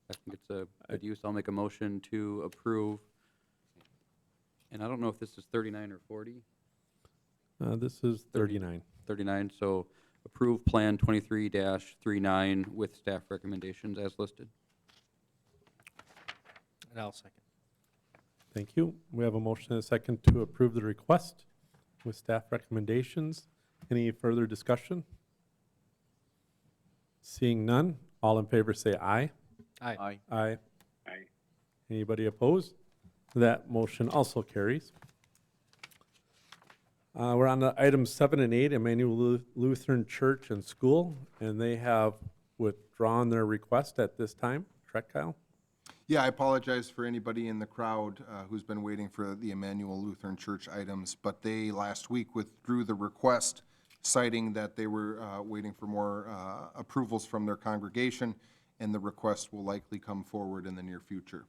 I think it's a good use. I'll make a motion to approve And I don't know if this is 39 or 40. This is 39. 39, so approve Plan 23-39 with staff recommendations as listed. And I'll second. Thank you. We have a motion and a second to approve the request with staff recommendations. Any further discussion? Seeing none, all in favor say aye. Aye. Aye. Aye. Anybody opposed? That motion also carries. We're on to items 7 and 8, Emmanuel Lutheran Church and School, and they have withdrawn their request at this time. Correct, Kyle? Yeah, I apologize for anybody in the crowd who's been waiting for the Emmanuel Lutheran Church items, but they last week withdrew the request, citing that they were waiting for more approvals from their congregation, and the request will likely come forward in the near future.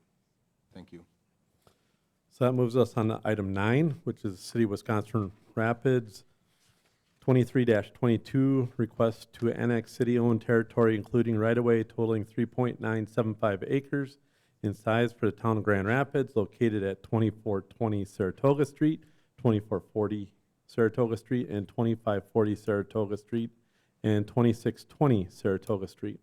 Thank you. So that moves us on to item 9, which is City of Wisconsin Rapids 23-22, request to annex city-owned territory, including right-of-way totaling 3.975 acres in size for the town of Grand Rapids, located at 2420 Saratoga Street, 2440 Saratoga Street, and 2540 Saratoga Street, and 2620 Saratoga Street.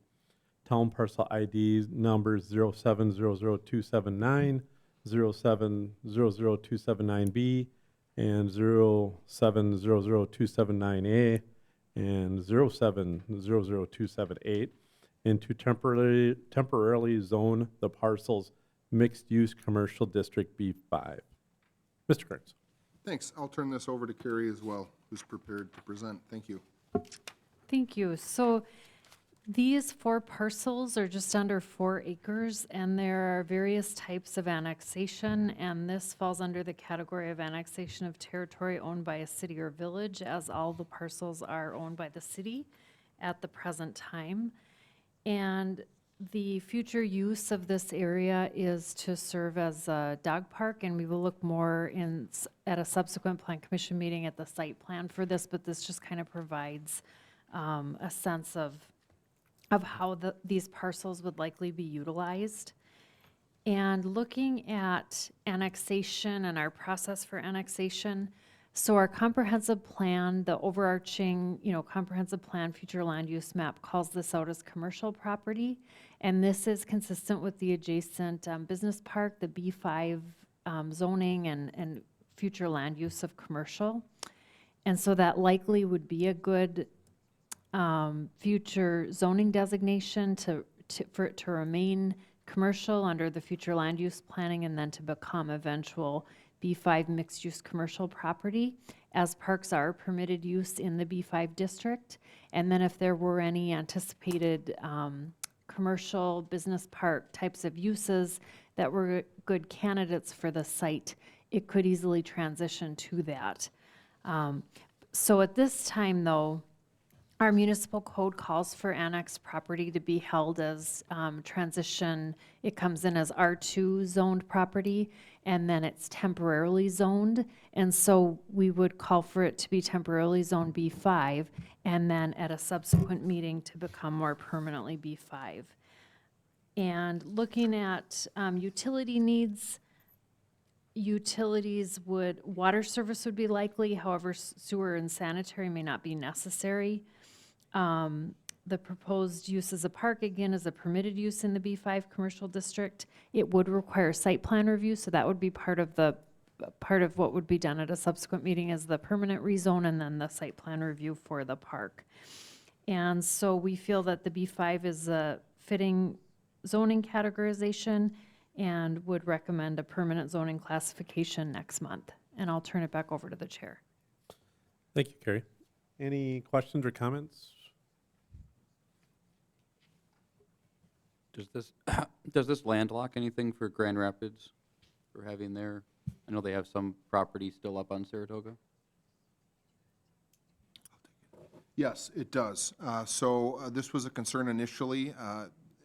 Town parcel ID numbers 0700279, 0700279B, and 0700279A, and 0700278, and to temporarily zone the parcels mixed-use commercial district B5. Mr. Kearns. Thanks. I'll turn this over to Carrie as well, who's prepared to present. Thank you. Thank you. So these 4 parcels are just under 4 acres, and there are various types of annexation, and this falls under the category of annexation of territory owned by a city or village, as all the parcels are owned by the city at the present time. And the future use of this area is to serve as a dog park, and we will look more at a subsequent plan commission meeting at the site plan for this, but this just kind of provides a sense of how these parcels would likely be utilized. And looking at annexation and our process for annexation, so our comprehensive plan, the overarching, comprehensive plan future land use map calls this out as commercial property. And this is consistent with the adjacent business park, the B5 zoning and future land use of commercial. And so that likely would be a good future zoning designation for it to remain commercial under the future land use planning, and then to become eventual B5 mixed-use commercial property, as parks are permitted use in the B5 district. And then if there were any anticipated commercial business park types of uses that were good candidates for the site, it could easily transition to that. So at this time, though, our municipal code calls for annexed property to be held as transition. It comes in as R2 zoned property, and then it's temporarily zoned. And so we would call for it to be temporarily zoned B5, and then at a subsequent meeting to become more permanently B5. And looking at utility needs, water service would be likely, however, sewer and sanitary may not be necessary. The proposed use as a park, again, is a permitted use in the B5 commercial district. It would require site plan review, so that would be part of what would be done at a subsequent meeting, is the permanent rezone and then the site plan review for the park. And so we feel that the B5 is a fitting zoning categorization and would recommend a permanent zoning classification next month. And I'll turn it back over to the chair. Thank you, Carrie. Any questions or comments? Does this landlock anything for Grand Rapids for having their, I know they have some property still up on Saratoga? Yes, it does. This was a concern initially,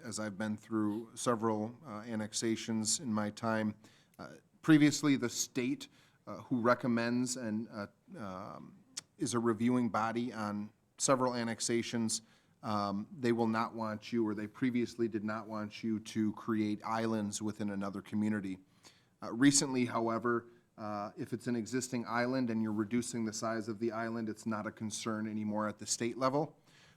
as I've been through several annexations in my time. Previously, the state who recommends and is a reviewing body on several annexations, they will not want you, or they previously did not want you to create islands within another community. Recently, however, If it's an existing island and you're reducing the size of the island, it's not a concern anymore at the state level.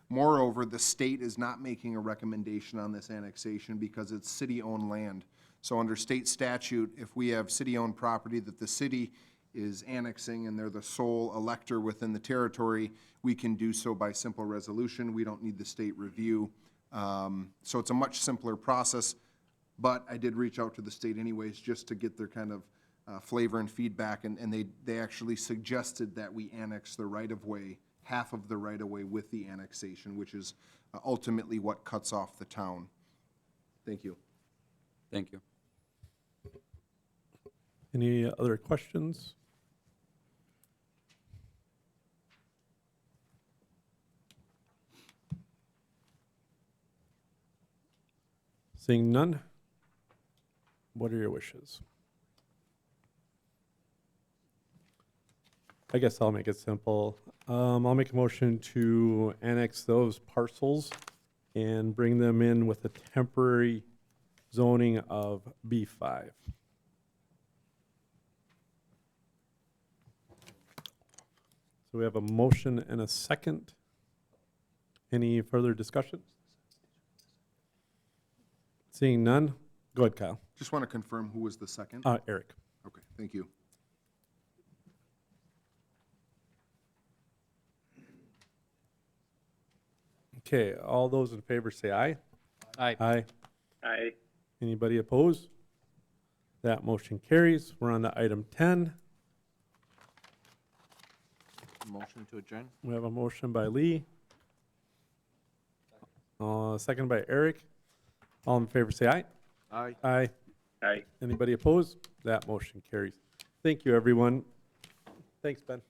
Moreover, the state is not making a recommendation on this annexation because it's city-owned land. So under state statute, if we have city-owned property that the city is annexing and they're the sole elector within the territory, we can do so by simple resolution. We don't need the state review. So it's a much simpler process, but I did reach out to the state anyways just to get their kind of flavor and feedback, and they actually suggested that we annex the right-of-way, half of the right-of-way with the annexation, which is ultimately what cuts off the town. Thank you. Thank you. Any other questions? Seeing none, what are your wishes? I guess I'll make it simple. I'll make a motion to annex those parcels and bring them in with a temporary zoning of B5. So we have a motion and a second. Any further discussion? Seeing none, go ahead, Kyle. Just want to confirm who was the second? Eric. Okay, thank you. Okay, all those in favor say aye. Aye. Aye. Aye. Anybody opposed? That motion carries. We're on to item 10. Motion to adjourn? We have a motion by Lee. Second by Eric. All in favor say aye. Aye. Aye. Aye. Anybody opposed? That motion carries. Thank you, everyone. Thanks, Ben.